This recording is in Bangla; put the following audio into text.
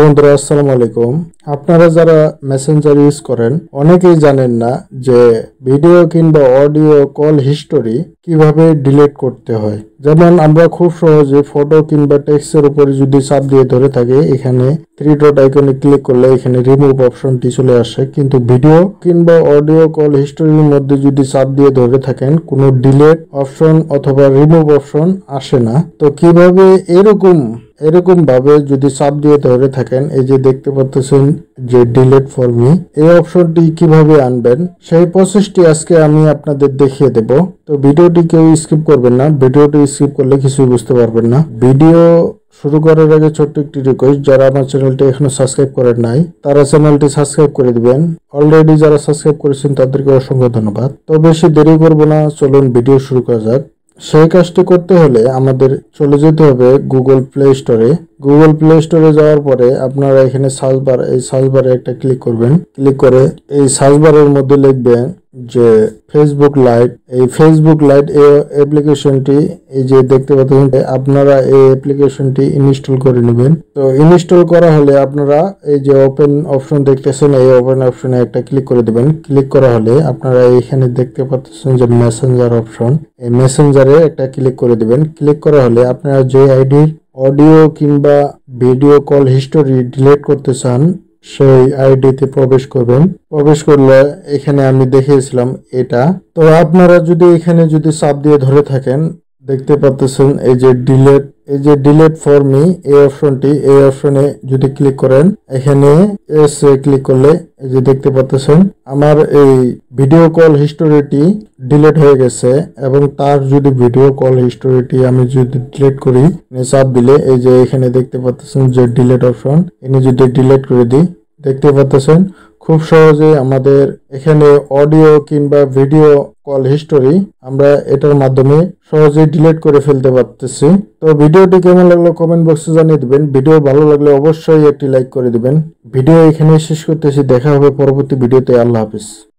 বন্ধুরা আসসালামু আলাইকুম। আপনারা যারা মেসেঞ্জার ইউজ করেন অনেকেই জানেন না যে ভিডিও কিংবা অডিও কল হিস্টোরি কিভাবে ডিলিট করতে হয়। যেমন আমরা খুব সহজে ফটো কিংবা টেক্সটের উপরে যদি চাপ দিয়ে ধরে থাকি, এখানে থ্রি ডট আইকনে ক্লিক করলে এখানে রিমুভ অপশনটি চলে আসে, কিন্তু ভিডিও কিংবা অডিও কল হিস্টোরির মধ্যে যদি চাপ দিয়ে ধরে থাকেন কোনো ডিলিট অপশন অথবা রিমুভ অপশন আসে না। তো কিভাবে এরকম ভাবে যদি চাপ দিয়ে ধরে থাকেন, এই যে দেখতে পাচ্ছেন যে ডিলিট ফর মি, এই অপশনটি কিভাবে আনবেন সেই প্রসেসটি আজকে আমি আপনাদের দেখিয়ে দেব। তো ভিডিওটি কেউ স্কিপ করবেন না, ভিডিওটি স্কিপ করলে কিছুই বুঝতে পারবেন না। ভিডিও শুরু করার আগে ছোট্ট একটি রিকোয়েস্ট, যারা আমার চ্যানেলটি এখনো সাবস্ক্রাইব করেন নাই তারা চ্যানেলটি সাবস্ক্রাইব করে দিবেন। অলরেডি যারা সাবস্ক্রাইব করেছেন তাদেরকে অসংখ্য ধন্যবাদ। তো বেশি দেরি করব না, চলুন ভিডিও শুরু করা যাক। সেই কাজটি করতে হলে আমাদের চলে যেতে হবে গুগল প্লে স্টোরে। গুগল প্লে স্টোরে যাওয়ার পরে আপনারা এখানে সার্চ বার, এই সার্চ বারে একটা ক্লিক করবেন। ক্লিক করে এই সার্চ বারের মধ্যে লিখবেন যে ফেসবুক লাইট। এই ফেসবুক লাইট এই অ্যাপ্লিকেশনটি, এই যে দেখতে পাচ্ছেন, আপনারা এই অ্যাপ্লিকেশনটি ইনস্টল করে নেবেন। তো ইনস্টল করা হলে আপনারা এই যে ওপেন অপশন দেখতেছেন, এই ওপেন অপশনে একটা ক্লিক করে দিবেন। ক্লিক করা হলে আপনারা এইখানে দেখতে পাচ্ছেন যে মেসেঞ্জার অপশন, এই মেসেঞ্জারে একটা ক্লিক করে দিবেন। ক্লিক করা হলে আপনারা যে আইডির অডিও কিংবা ভিডিও কল হিস্টোরি ডিলিট করতে চান সেই আইডিতে প্রবেশ করবেন। প্রবেশ করলে এখানে আমি দেখিয়েছিলাম এটা। তো আপনারা যদি এখানে যদি চাপ দিয়ে ধরে থাকেন, দেখতে পাচ্ছেন এই যে ডিলিট ফর মি এই অপশনটি, এই অপশনে যদি ক্লিক করেন, এখানে এসে ক্লিক করলে এই যে দেখতে পাচ্ছেন আমার এই ভিডিও কল হিস্টোরিটি ডিলিট হয়ে গেছে। এবং তার যদি ভিডিও কল হিস্টোরিটি আমি যদি ডিলিট করি, চাপ দিলে এই যে এখানে দেখতে পাচ্ছেন যে ডিলিট অপশন, এনে যদি ডিলিট করে দিই, দেখতে পাচ্ছেন খুব সহজে আমাদের এখানে অডিও কিংবা ভিডিও কল হিস্টোরি আমরা এটার মাধ্যমে সহজেই ডিলিট করে ফেলতে পারতেছি। তো ভিডিওটি কেমন লাগলো কমেন্ট বক্সে জানিয়ে দিবেন। ভিডিও ভালো লাগলে অবশ্যই একটি লাইক করে দিবেন। ভিডিও এখানে শেষ করতেছি, দেখা হবে পরবর্তী ভিডিওতে। আল্লাহ হাফিজ।